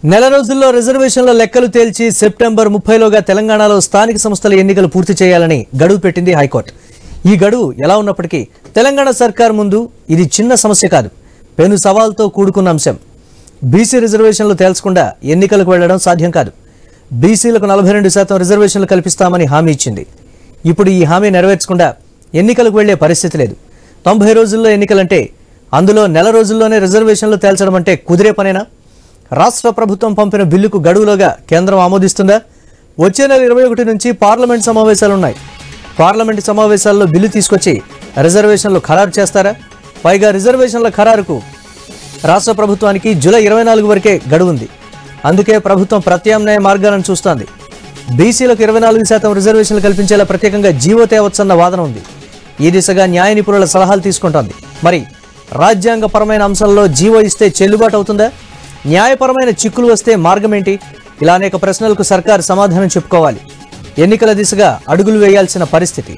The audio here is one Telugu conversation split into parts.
నెల రోజుల్లో రిజర్వేషన్ల లెక్కలు తేల్చి సెప్టెంబర్ 30లోగా తెలంగాణలో స్థానిక సంస్థల ఎన్నికలు పూర్తి చేయాలని గడువు పెట్టింది హైకోర్టు. ఈ గడువు ఎలా ఉన్నప్పటికీ తెలంగాణ సర్కార్ ముందు ఇది చిన్న సమస్య కాదు, పెను సవాల్తో కూడుకున్న అంశం. బీసీ రిజర్వేషన్లు తేల్చకుండా ఎన్నికలకు వెళ్లడం సాధ్యం కాదు. బీసీలకు 42% రిజర్వేషన్లు కల్పిస్తామని హామీ ఇచ్చింది. ఇప్పుడు ఈ హామీ నెరవేర్చకుండా ఎన్నికలకు వెళ్లే పరిస్థితి లేదు. 90 రోజుల్లో ఎన్నికలంటే అందులో నెల రోజుల్లోనే రిజర్వేషన్లు తేల్చడం అంటే కుదిరే పనేనా? రాష్ట్ర ప్రభుత్వం పంపిన బిల్లుకు గడువులోగా కేంద్రం ఆమోదిస్తుందా? వచ్చే నెల 21 నుంచి పార్లమెంట్ సమావేశాలున్నాయి. పార్లమెంట్ సమావేశాల్లో బిల్లు తీసుకొచ్చి రిజర్వేషన్లు ఖరారు చేస్తారా? పైగా రిజర్వేషన్ల ఖరారుకు రాష్ట్ర ప్రభుత్వానికి జూలై 24 వరకే గడువు ఉంది. అందుకే ప్రభుత్వం ప్రత్యామ్నాయ మార్గాలను చూస్తోంది. బీసీలకు 24% రిజర్వేషన్లు కల్పించేలా ప్రత్యేకంగా జీవో తేవచ్చన్న వాదన ఉంది. ఈ దిశగా న్యాయ నిపుణుల సలహాలు తీసుకుంటోంది. మరి రాజ్యాంగపరమైన అంశాల్లో జీవో ఇస్తే చెల్లుబాటు అవుతుందా? న్యాయపరమైన చిక్కులు వస్తే మార్గం ఏంటి? ఇలా అనేక ప్రశ్నలకు సర్కారు సమాధానం చెప్పుకోవాలి. ఎన్నికల దిశగా అడుగులు వేయాల్సిన పరిస్థితి.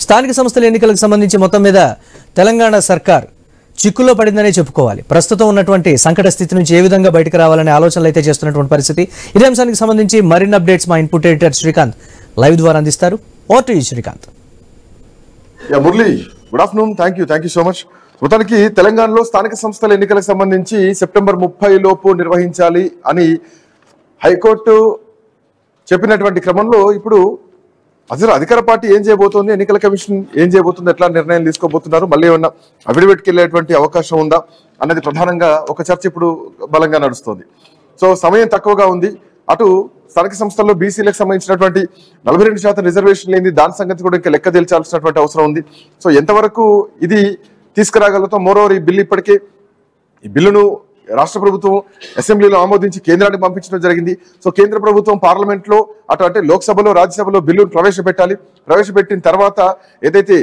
స్థానిక సంస్థల ఎన్నికలకు సంబంధించి మొత్తం మీద తెలంగాణ సర్కార్ చిక్కుల్లో పడిందనే చెప్పుకోవాలి. ప్రస్తుతం ఉన్నటువంటి సంకట స్థితి నుంచి ఏ విధంగా బయటకు రావాలనే ఆలోచనలు అయితే చేస్తున్నటువంటి పరిస్థితి. ఇదే అంశానికి సంబంధించి మరిన్ని అప్డేట్స్ మా ఇన్పుట్ ఎడిటర్ శ్రీకాంత్ లైవ్ ద్వారా అందిస్తారు. Over to you Srikanth. Murali, good afternoon. Thank you so much. మొత్తానికి తెలంగాణలో స్థానిక సంస్థల ఎన్నికలకు సంబంధించి సెప్టెంబర్ 30 లోపు నిర్వహించాలి అని హైకోర్టు చెప్పినటువంటి క్రమంలో ఇప్పుడు అసలు అధికార పార్టీ ఏం చేయబోతోంది, ఎన్నికల కమిషన్ ఏం చేయబోతుంది, ఎట్లా నిర్ణయం తీసుకోబోతున్నారు, మళ్ళీ ఏమన్నా అఫిడవిట్కి వెళ్ళేటువంటి అవకాశం ఉందా అన్నది ప్రధానంగా ఒక చర్చ ఇప్పుడు బలంగా నడుస్తోంది. సో సమయం తక్కువగా ఉంది. అటు స్థానిక సంస్థల్లో బీసీలకు సంబంధించినటువంటి 42% రిజర్వేషన్ లేని దాని సంగతి కూడా ఇంకా లెక్క తేల్చాల్సినటువంటి అవసరం ఉంది. సో ఎంతవరకు ఇది తీసుకురాగలుగుతాం? మోరోవర్ ఈ బిల్లు ఇప్పటికే ఈ బిల్లును రాష్ట్ర ప్రభుత్వం అసెంబ్లీలో ఆమోదించి కేంద్రానికి పంపించడం జరిగింది. సో కేంద్ర ప్రభుత్వం పార్లమెంట్ లో అంటే లోక్సభలో రాజ్యసభలో బిల్లును ప్రవేశపెట్టాలి. ప్రవేశపెట్టిన తర్వాత ఏదైతే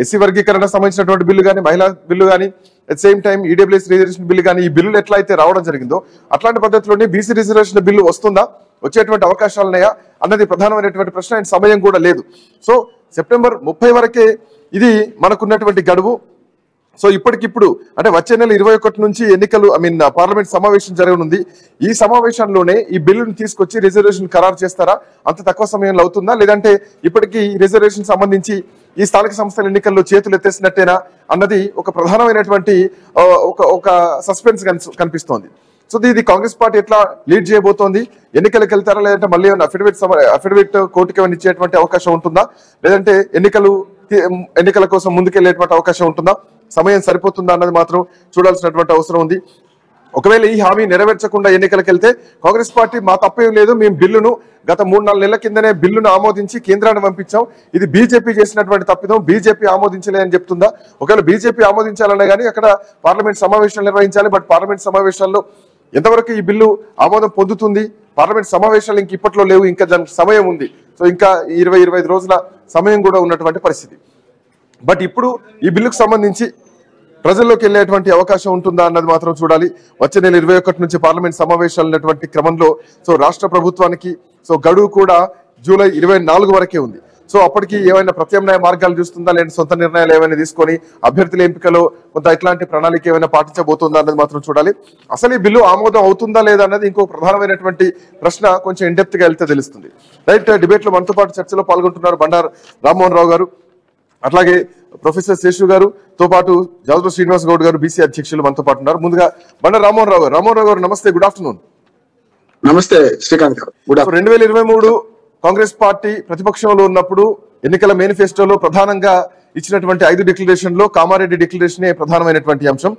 ఎస్సీ వర్గీకరణ సంబంధించినటువంటి బిల్లు కానీ, మహిళా బిల్లు కానీ, at same time EWS reservation bill కానీ, ఈ బిల్లులు ఎట్లా అయితే రావడం జరిగిందో అట్లాంటి పద్ధతిలోనే బీసీ రిజర్వేషన్ బిల్లు వస్తుందా, వచ్చేటువంటి అవకాశాలు ఉన్నాయా అన్నది ప్రధానమైనటువంటి ప్రశ్న. అండ్ సమయం కూడా లేదు. సో సెప్టెంబర్ 30 వరకే ఇది మనకున్నటువంటి గడువు. సో ఇప్పటికిప్పుడు అంటే వచ్చే నెల 21 నుంచి ఎన్నికలు పార్లమెంట్ సమావేశం జరగనుంది. ఈ సమావేశంలోనే ఈ బిల్లును తీసుకొచ్చి రిజర్వేషన్ ఖరారు చేస్తారా? అంత తక్కువ సమయంలో అవుతుందా, లేదంటే ఇప్పటికీ రిజర్వేషన్ సంబంధించి ఈ స్థానిక సంస్థల ఎన్నికల్లో చేతులు ఎత్తేసినట్టేనా అన్నది ఒక ప్రధానమైనటువంటి ఒక సస్పెన్స్ కనిపిస్తోంది. సో ఇది కాంగ్రెస్ పార్టీ ఎట్లా లీడ్ చేయబోతోంది? ఎన్నికలకు వెళ్తారా, లేదంటే మళ్ళీ అఫిడవిట్ కోర్టుకి ఏమైనా ఇచ్చేటువంటి అవకాశం ఉంటుందా, లేదంటే ఎన్నికల కోసం ముందుకెళ్లేటువంటి అవకాశం ఉంటుందా? సమయం సరిపోతుందా అన్నది మాత్రం చూడాల్సినటువంటి అవసరం ఉంది. ఒకవేళ ఈ హామీ నెరవేర్చకుండా ఎన్నికలకు వెళ్తే కాంగ్రెస్ పార్టీ మా తప్పేం లేదు, మేము బిల్లును గత 3-4 నెలల కిందనే బిల్లును ఆమోదించి కేంద్రాన్ని పంపించాం, ఇది బీజేపీ చేసినటువంటి తప్పిదం, బీజేపీ ఆమోదించలే అని చెప్తుందా? ఒకవేళ బీజేపీ ఆమోదించాలన్నా కానీ అక్కడ పార్లమెంట్ సమావేశాలు నిర్వహించాలి. బట్ పార్లమెంట్ సమావేశాల్లో ఎంతవరకు ఈ బిల్లు ఆమోదం పొందుతుంది? పార్లమెంట్ సమావేశాలు ఇంక ఇప్పట్లో లేవు, ఇంకా దానికి సమయం ఉంది. సో ఇంకా 20-25 రోజుల సమయం కూడా ఉన్నటువంటి పరిస్థితి. బట్ ఇప్పుడు ఈ బిల్లుకు సంబంధించి ప్రజల్లోకి వెళ్ళేటువంటి అవకాశం ఉంటుందా అన్నది మాత్రం చూడాలి. వచ్చే నెల 21 నుంచి పార్లమెంట్ సమావేశాలు ఉన్నటువంటి క్రమంలో సో రాష్ట్ర ప్రభుత్వానికి సో గడువు కూడా జూలై 24 వరకే ఉంది. సో అప్పటికి ఏమైనా ప్రత్యామ్నాయ మార్గాలు చూస్తుందా, లేదా సొంత నిర్ణయాలు ఏమైనా తీసుకొని అభ్యర్థుల ఎంపికలో కొంత ఇట్లాంటి ప్రణాళిక ఏమైనా పాటించబోతుందా అన్నది మాత్రం చూడాలి. అసలు ఈ బిల్లు ఆమోదం అవుతుందా లేదా అన్నది ఇంకో ప్రధానమైనటువంటి ప్రశ్న. కొంచెం ఇండెప్త్ గా వెళ్తే తెలుస్తుంది. రైట్, డిబేట్ లో మనతో పాటు చర్చలో పాల్గొంటున్నారు బండారు రామ్మోహన్ రావు గారు, అట్లాగే ప్రొఫెసర్ శేషు గారు, తో పాటు జాజు శ్రీనివాస్ గౌడ్ గారు బీసీ అధ్యక్షులు మనతో పాటు ఉన్నారు. ముందుగా బండారు రామ్మోహన్ రావు గారు నమస్తే, గుడ్ ఆఫ్టర్నూన్. నమస్తే శ్రీకాంత్ గారు. 2023 కాంగ్రెస్ పార్టీ ప్రతిపక్షంలో ఉన్నప్పుడు ఎన్నికల మేనిఫెస్టోలో ప్రధానంగా ఇచ్చినటువంటి 5 డిక్లరేషన్లో కామారెడ్డి డిక్లరేషనే ప్రధానమైనటువంటి అంశం.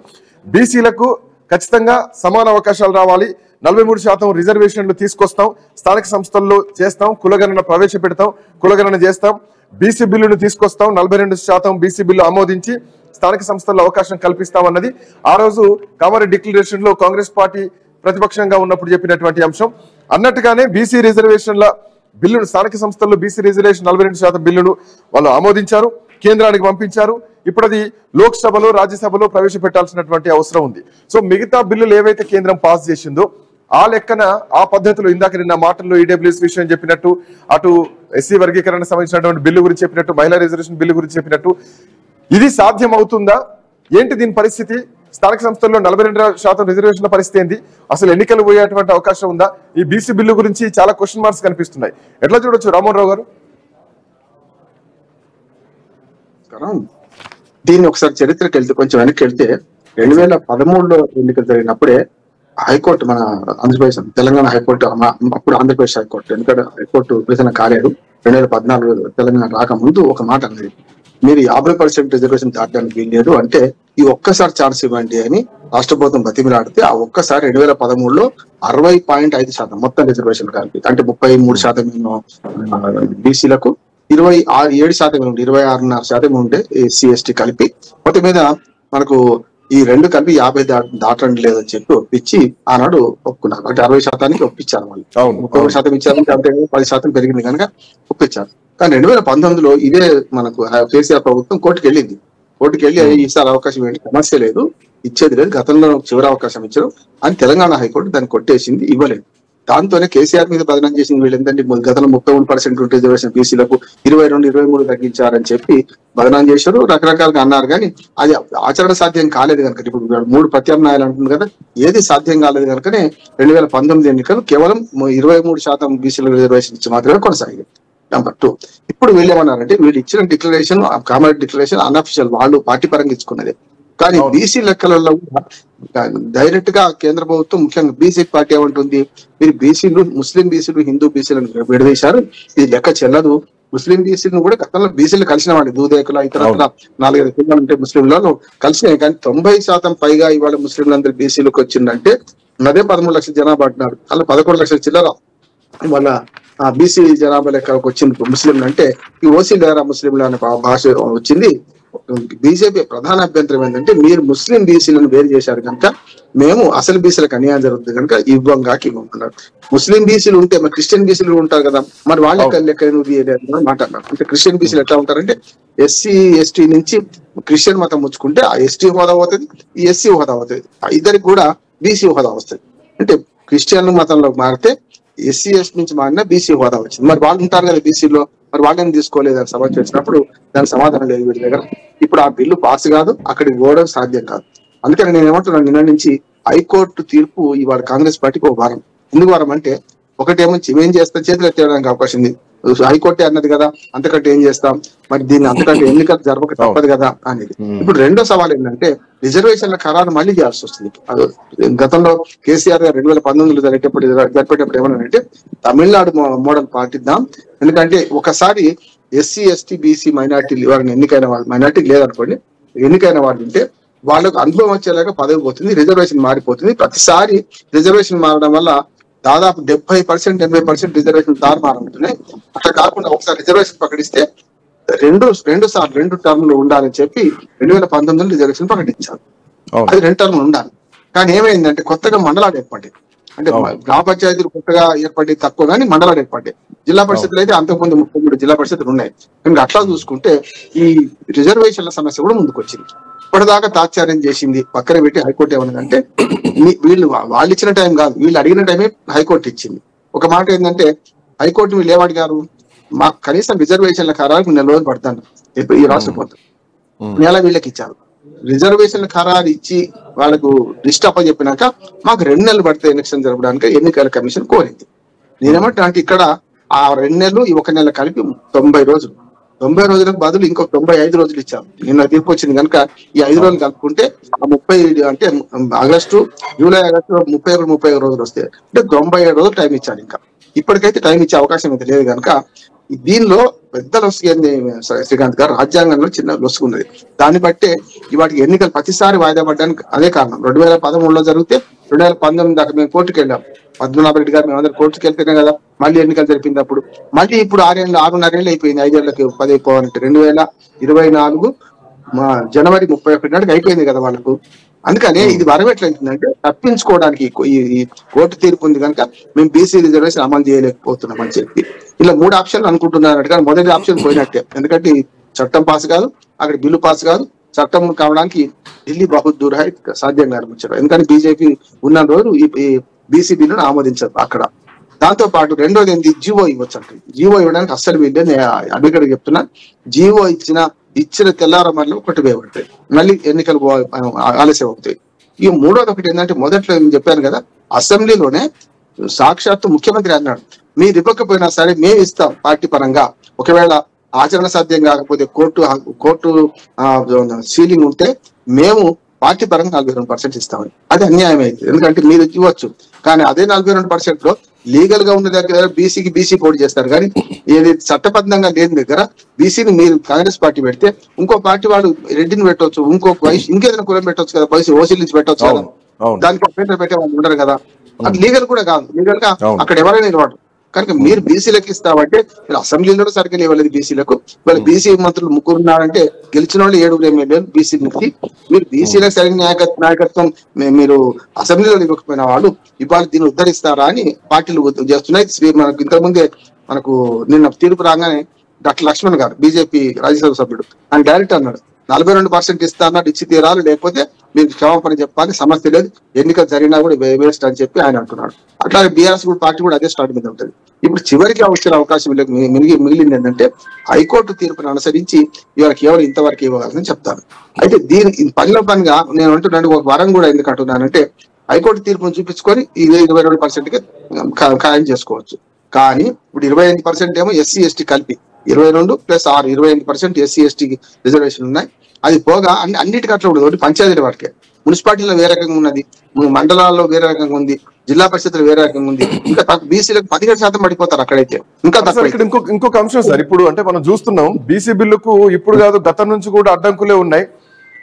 బీసీలకు ఖచ్చితంగా సమాన అవకాశాలు రావాలి, 43% రిజర్వేషన్లు తీసుకొస్తాం, స్థానిక సంస్థల్లో చేస్తాం, కులగణన ప్రవేశపెడతాం, కులగణన చేస్తాం, బీసీ బిల్లును తీసుకొస్తాం, 42% బీసీ బిల్లు ఆమోదించి స్థానిక సంస్థల్లో అవకాశం కల్పిస్తామన్నది ఆ రోజు కామారెడ్డి డిక్లరేషన్ లో కాంగ్రెస్ పార్టీ ప్రతిపక్షంగా ఉన్నప్పుడు చెప్పినటువంటి అంశం. అన్నట్టుగానే బీసీ రిజర్వేషన్ల బిల్లును స్థానిక సంస్థల్లో బీసీ రిజర్వేషన్ 42% బిల్లును వాళ్ళు ఆమోదించారు. కేంద్రానికి పంపించారు. ఇప్పుడు అది లోక్సభలో రాజ్యసభలో ప్రవేశపెట్టాల్సినటువంటి అవసరం ఉంది. సో మిగతా బిల్లులు ఏవైతే కేంద్రం పాస్ చేసిందో ఆ లెక్కన ఆ పద్ధతిలో ఇందాక నిన్న మాటల్లో ఈడబ్ల్యూఎస్ విషయం చెప్పినట్టు, అటు ఎస్సీ వర్గీకరణ సంబంధించినటువంటి బిల్లు గురించి చెప్పినట్టు, మహిళా రిజర్వేషన్ బిల్లు గురించి చెప్పినట్టు ఇది సాధ్యం అవుతుందా? ఏంటి దీని పరిస్థితి? స్థానిక సంస్థల్లో 42% రిజర్వేషన్ల పరిస్థితి ఏంది? అసలు ఎన్నికలు పోయేటువంటి అవకాశం ఉందా? ఈ బీసీ బిల్లు గురించి చాలా క్వశ్చన్ మార్క్స్ కనిపిస్తున్నాయి. ఎట్లా చూడొచ్చు రామ్మోహన్ రావు గారు? దీన్ని ఒకసారి చరిత్రకి వెళ్తే, కొంచెం వెనక్కి వెళ్తే 2013లో ఎన్నికలు జరిగినప్పుడే హైకోర్టు, మన ఆంధ్రప్రదేశ్ తెలంగాణ హైకోర్టు, అప్పుడు ఆంధ్రప్రదేశ్ హైకోర్టు, ఎందుకంటే హైకోర్టు విభజన కాలేదు 2014 తెలంగాణ రాకముందు ఒక మాట అనేది, మీరు 50% రిజర్వేషన్ దాటడానికి వీల్లేదు అంటే ఈ ఒక్కసారి ఛాన్స్ ఇవ్వండి అని రాష్ట్ర ప్రభుత్వం బతిమిలాడితే ఆ ఒక్కసారి 2013లో 60.5% మొత్తం రిజర్వేషన్ కలిపి, అంటే 33% బీసీలకు, 27% 26.5% ఉండే ఎస్సీ ఎస్టీ కలిపి, మొత్తం మీద మనకు ఈ రెండు కలిపి 50 దాటండి లేదని చెప్పి ఒప్పించి ఆనాడు ఒప్పుకున్నారు. అంటే 60% ఒప్పించారు వాళ్ళు. 30% ఇచ్చారంటే అంటే 10% పెరిగింది కనుక ఒప్పించారు. కానీ 2019లో ఇదే మనకు కేసీఆర్ ప్రభుత్వం కోర్టుకు వెళ్ళింది. కోర్టుకు వెళ్ళి ఈసారి అవకాశం ఏంటి, సమస్య లేదు, ఇచ్చేది లేదు, గతంలో చివరి అవకాశం ఇచ్చారు అని తెలంగాణ హైకోర్టు దాన్ని కొట్టేసింది, ఇవ్వలేదు. దాంతోనే కేసీఆర్ మీద బదనం చేసింది వీళ్ళందరినీ. గతంలో 33% రిజర్వేషన్ బీసీలకు 22-23 తగ్గించారని చెప్పి బదనం చేశారు, రకరకాలుగా అన్నారు. కానీ అది ఆచరణ సాధ్యం కాలేదు కనుక, ఇప్పుడు 3 ప్రత్యామ్నాయాలు అంటుంది కదా, ఏది సాధ్యం కాలేదు కనుకనే 2019 ఎన్నికలు కేవలం 23% బీసీలకు రిజర్వేషన్ ఇచ్చి మాత్రమే కొనసాగింది. నెంబర్ 2, ఇప్పుడు వీళ్ళు ఏమన్నారంటే వీళ్ళు ఇచ్చిన డిక్లరేషన్, కామన్ డిక్లరేషన్ అన్అఫిషియల్, వాళ్ళు పార్టీ పరంగా ఇచ్చుకున్నది. కానీ బీసీ లెక్కలలో డైరెక్ట్ గా కేంద్ర ప్రభుత్వం, ముఖ్యంగా బీసీ పార్టీ ఏమంటుంది, మీరు బీసీలు, ముస్లిం బీసీలు, హిందూ బీసీలను విడదీశారు, ఇది లెక్క చెల్లదు. ముస్లిం బీసీలను కూడా గతంలో బీసీలు కలిసిన వాళ్ళు, దూదేకుల ఇతర 4-5 కులాలు ఉంటే ముస్లింలను కలిసినాయి. కానీ 90% పైగా ఇవాళ ముస్లింలందరూ బీసీలకు వచ్చిందంటే అదే 13 లక్షల జనాభా అంటున్నారు, అలా 11 లక్షల చిల్లర వాళ్ళ బీసీ జనాభా లెక్కకు వచ్చింది ముస్లింలు. అంటే ఈ ఓసీ లేరా ముస్లింలు అనే భాష వచ్చింది. బీజేపీ ప్రధాన అభ్యంతరం ఏంటంటే మీరు ముస్లిం బీసీలను వేరు చేశారు కనుక మేము అసలు బీసీలకు అన్యాయం జరుగుతుంది కనుక ఇవ్వమన్నారు. ముస్లిం బీసీలు ఉంటే మరి క్రిస్టియన్ బీసీలు ఉంటారు కదా, మరి వాళ్ళ లెక్క మాట్లాడినారు. అంటే క్రిస్టియన్ బీసీలు ఎట్లా ఉంటారంటే ఎస్సీ ఎస్టీ నుంచి క్రిస్టియన్ మతం ముచ్చుకుంటే ఆ ఎస్టీ హోదా అవుతుంది, ఈ ఎస్సీ హోదా అవుతుంది, ఇద్దరికి కూడా బీసీ హోదా వస్తుంది. అంటే క్రిస్టియన్ మతంలోకి మారితే ఎస్సీ ఎస్టీ నుంచి మారిన బీసీ హోదా వచ్చింది. మరి వాళ్ళు ఉంటారు కదా బీసీలో, మరి వాళ్ళని తీసుకోలేదు అని సమస్య వచ్చినప్పుడు దానికి సమాధానం లేదు వీటి దగ్గర. ఇప్పుడు ఆ బిల్లు పాస్ కాదు, అక్కడికి పోవడం సాధ్యం కాదు. అందుకని నేను ఏమంటున్నాను, నిన్న నుంచి హైకోర్టు తీర్పు ఇవాళ కాంగ్రెస్ పార్టీకి ఒక వారం. ఎందుకు వారం అంటే, ఒకటేమో ఏం చేస్తాం, చేతులు ఎత్తేయడానికి అవకాశం ఉంది, హైకోర్టే అన్నది కదా, అంతకంటే ఏం చేస్తాం, మరి దీన్ని అంతకంటే ఎన్నికలు జరపక తప్పదు కదా అనేది. ఇప్పుడు రెండో సవాల్ ఏంటంటే రిజర్వేషన్ల ఖరారు మళ్ళీ చేయాల్సి వస్తుంది. గతంలో కేసీఆర్ గారు 2019లో జరిపేటప్పుడు ఏమన్నారంటే తమిళనాడు మోడల్ పాటిద్దాం, ఎందుకంటే ఒకసారి ఎస్సీ ఎస్టీ బీసీ మైనార్టీ వారిని ఎన్నికైన వాళ్ళు, మైనార్టీ లేదనుకోండి, ఎన్నికైన వాళ్ళు ఉంటే వాళ్ళకు అనుభవం వచ్చేలాగా పదవి పోతుంది, రిజర్వేషన్ మారిపోతుంది. ప్రతిసారి రిజర్వేషన్ మారడం వల్ల దాదాపు 70% 80% రిజర్వేషన్ తారుమారుతున్నాయి. అట్లా కాకుండా ఒకసారి రిజర్వేషన్ ప్రకటిస్తే రెండు టర్మ్లు ఉండాలని చెప్పి 2019లో రిజర్వేషన్ ప్రకటించారు. అది 2 టర్మ్లు ఉండాలి. కానీ ఏమైందంటే కొత్తగా మండలాలు ఏర్పడ్డాయి. అంటే గ్రామ పంచాయతీలు కొత్తగా ఏర్పడి తక్కువ, కానీ మండలాలు ఏర్పడ్డాయి. జిల్లా పరిషత్తులు అయితే అంతకుముందు 33 జిల్లా పరిషత్తులు ఉన్నాయి. కానీ అట్లా చూసుకుంటే ఈ రిజర్వేషన్ల సమస్య కూడా ముందుకు వచ్చింది. ఇప్పటిదాకా తాత్సార్యం చేసింది పక్కన పెట్టి హైకోర్టు ఏమన్నదంటే వాళ్ళు ఇచ్చిన టైం కాదు, వీళ్ళు అడిగిన టైమే హైకోర్టు ఇచ్చింది. ఒక మాట ఏంటంటే హైకోర్టు వీళ్ళు ఏమడిగారు, మాకు కనీసం రిజర్వేషన్ల ఖరారు 4 రోజులు పడతాను ఈ రాష్ట్ర ప్రభుత్వం, నెల వీళ్ళకి ఇచ్చారు. రిజర్వేషన్ల ఖరారు ఇచ్చి వాళ్ళకు లిస్ట్ అప్పచెప్పినాక మాకు 2 నెలలు పడితే ఎలక్షన్ జరపడానికి ఎన్నికల కమిషన్ కోరింది. నేనేమంటా అంటే ఇక్కడ ఆ 2 నెలలు ఈ 1 నెల కలిపి 90 రోజులు, 90 రోజులకు బదులు ఇంకొక 95 రోజులు ఇచ్చారు. నిన్న తీర్పు వచ్చింది కనుక ఈ 5 రోజులు కలుపుకుంటే 30 అంటే ఆగస్టు, జూలై, ఆగస్టు 30 రోజులు వస్తాయి. అంటే 97 రోజులు టైం ఇచ్చారు. ఇంకా ఇప్పటికైతే టైం ఇచ్చే అవకాశం అయితే లేదు కనుక దీనిలో పెద్ద లొసుగు ఏంది శ్రీకాంత్ గారు, రాజ్యాంగంలో చిన్న లొసుగు ఉన్నది. దాన్ని బట్టే వాటికి ఎన్నికలు ప్రతిసారి వాయిదా పడ్డానికి అదే కారణం. 2013లో జరిగితే 2019 దాకా మేము కోర్టుకు వెళ్ళాం. పద్మనాభ రెడ్డి గారు మేమందరూ కోర్టుకు వెళ్తేనే కదా మళ్ళీ ఎన్నికలు జరిపింది. అప్పుడు మళ్ళీ ఇప్పుడు 6.5 ఏళ్ళు అయిపోయింది, 5 ఏళ్ళకి 10 అయిపోవాలంటే 2024 జనవరి 31 నాటికి అయిపోయింది కదా వాళ్ళకు. అందుకనే ఇది వరవెట్లయితుందంటే తప్పించుకోవడానికి ఈ కోర్టు తీర్పు ఉంది కనుక మేము బీసీ రిజర్వేషన్ అమలు చేయలేకపోతున్నాం అని చెప్పి ఇలా 3 ఆప్షన్లు అనుకుంటున్నారు. కానీ మొదటి ఆప్షన్ పోయినట్టే, ఎందుకంటే చట్టం పాస్ కాదు, అక్కడ బిల్లు పాస్ కాదు. చట్టం కావడానికి ఢిల్లీ బహుత్ దూర్ హై, సాధ్యం కాదు. ఎందుకంటే బీజేపీ ఉన్న రోజు ఈ బీసీ బిల్లును ఆమోదించారు అక్కడ. దాంతో పాటు రెండోది ఏంటి, జీవో ఇవ్వచ్చు అంటే. జీవో ఇవ్వడానికి అస్సలు వీళ్ళే అడ్వకేట్ చెప్తున్నా. జీవో ఇచ్చిన తెల్లారమల్లో కొట్టివేయబడతాయి, మళ్ళీ ఎన్నికలు ఆలస్యం అవుతాయి. ఈ మూడోది ఒకటి ఏంటంటే, మొదట్లో చెప్పాను కదా, అసెంబ్లీలోనే సాక్షాత్తు ముఖ్యమంత్రి అన్నాడు, మీరు ఇవ్వకపోయినా సరే మేము ఇస్తాం పార్టీ పరంగా. ఒకవేళ ఆచరణ సాధ్యం కాకపోతే కోర్టు సీలింగ్ ఉంటే మేము పార్టీ పరంగా 42% ఇస్తామని. అది అన్యాయం అయితే, ఎందుకంటే మీరు ఇవ్వచ్చు, కానీ అదే 42% లో లీగల్ గా ఉన్న దగ్గర బీసీ పోటీ చేస్తారు. కానీ ఏది చట్టబద్ధంగా లేని దగ్గర బీసీని మీరు కాంగ్రెస్ పార్టీ పెడితే ఇంకో పార్టీ వాడు రెడ్డిని పెట్టవచ్చు, ఇంకొక వయసు ఇంకేదైనా కులం పెట్టవచ్చు కదా, వయసు ఓసీల నుంచి పెట్టవచ్చు కదా, దానికి అభ్యంతరం పెట్టే వాళ్ళు ఉండరు కదా. అది లీగల్ కూడా కాదు, లీగల్ గా అక్కడ ఎవరైనా నిలబడరు. కనుక మీరు బీసీలకు ఇస్తామంటే మీరు అసెంబ్లీలో సరిగ్గా ఇవ్వలేదు బీసీలకు. వీళ్ళ బీసీ మంత్రులు 3 ఉన్నారంటే గెలిచిన వాళ్ళు 7 ఎమ్మెల్యేలు బీసీ నుంచి. మీరు బీసీలకు సరైన నాయకత్వం మీరు అసెంబ్లీలో ఇవ్వకపోయిన వాళ్ళు ఇవాళ దీన్ని ఉద్ధరిస్తారా అని పార్టీలు చేస్తున్నాయి. మనకు ఇంతకుముందే మనకు నిన్న తీర్పు రాగానే డాక్టర్ లక్ష్మణ్ గారు బీజేపీ రాజ్యసభ సభ్యుడు ఆయన డైరెక్ట్ అన్నాడు, 42% ఇస్తా అన్నట్టు ఇచ్చి తీరాలి, లేకపోతే మీరు క్షమాపణ చెప్పాలి, సమస్య లేదు, ఎన్నికలు జరిగినా కూడా వేస్ట్ అని చెప్పి ఆయన అంటున్నాడు. అట్లాగే బీఆర్ఎస్ పార్టీ కూడా అదే స్టార్ట్ మీద ఉంటుంది. ఇప్పుడు చివరికి వచ్చే అవకాశం మిగిలింది ఏంటంటే, హైకోర్టు తీర్పును అనుసరించి ఇవాళ కేవలం ఇంతవరకు ఇవ్వగలని చెప్తాను. అయితే పనిగా నేను అంటున్నాను, ఒక వరం కూడా ఎందుకు అంటున్నానంటే, హైకోర్టు తీర్పును చూపించుకొని ఈ 22%కి ఖాయం చేసుకోవచ్చు. కానీ ఇప్పుడు 25% ఏమో ఎస్సీ ఎస్టీ కలిపి 22 + 6 25% ఎస్సీ ఎస్టీకి రిజర్వేషన్ ఉన్నాయి. అది పోగా అన్నిటికీ అట్లా ఉండదు. పంచాయతీల వాటికే, మున్సిపాలిటీలో వేరే రకంగా ఉన్నది, మండలాల్లో వేరే రకంగా ఉంది, జిల్లా పరిషత్తులు వేరే రకంగా ఉంది. ఇంకా బీసీలకు 17% పడిపోతారు అక్కడైతే. ఇంకా ఇంకొక అంశం సార్, ఇప్పుడు అంటే మనం చూస్తున్నాం బీసీ బిల్లుకు ఇప్పుడు కాదు గతం నుంచి కూడా అడ్డంకులే ఉన్నాయి.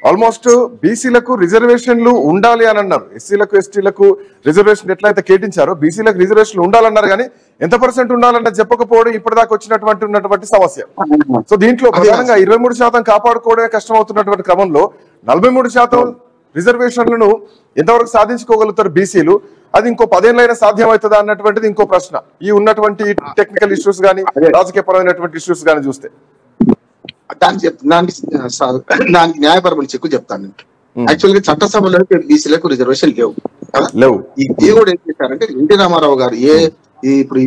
ఆల్మోస్ట్ బీసీలకు రిజర్వేషన్లు ఉండాలి అని అన్నారు, ఎస్సీలకు ఎస్టీలకు రిజర్వేషన్ ఎట్లయితే కేటించారో బీసీలకు రిజర్వేషన్లు ఉండాలన్నారు. కానీ ఎంత % ఉండాలన్నది చెప్పకపోవడం ఇప్పటిదాకా ఉన్నటువంటి సమస్య. సో దీంట్లో ప్రధానంగా 23% కాపాడుకోవడమే కష్టం అవుతున్నటువంటి క్రమంలో 43% రిజర్వేషన్లను ఎంతవరకు సాధించుకోగలుగుతారు బీసీలు? అది ఇంకో 10 ఏళ్ళైనా సాధ్యం అవుతుందా అన్నటువంటిది ఇంకో ప్రశ్న. ఈ ఉన్నటువంటి టెక్నికల్ ఇష్యూస్ కానీ రాజకీయపరమైనటువంటి ఇష్యూస్ కానీ చూస్తే దానికి న్యాయపరమైన చెక్కు చెప్తాను. యాక్చువల్ గా చట్టసభలో బీసీలకు రిజర్వేషన్ లేవు. ఇది కూడా ఏం చేశారంటే, ఎన్టీ రామారావు గారు ఇప్పుడు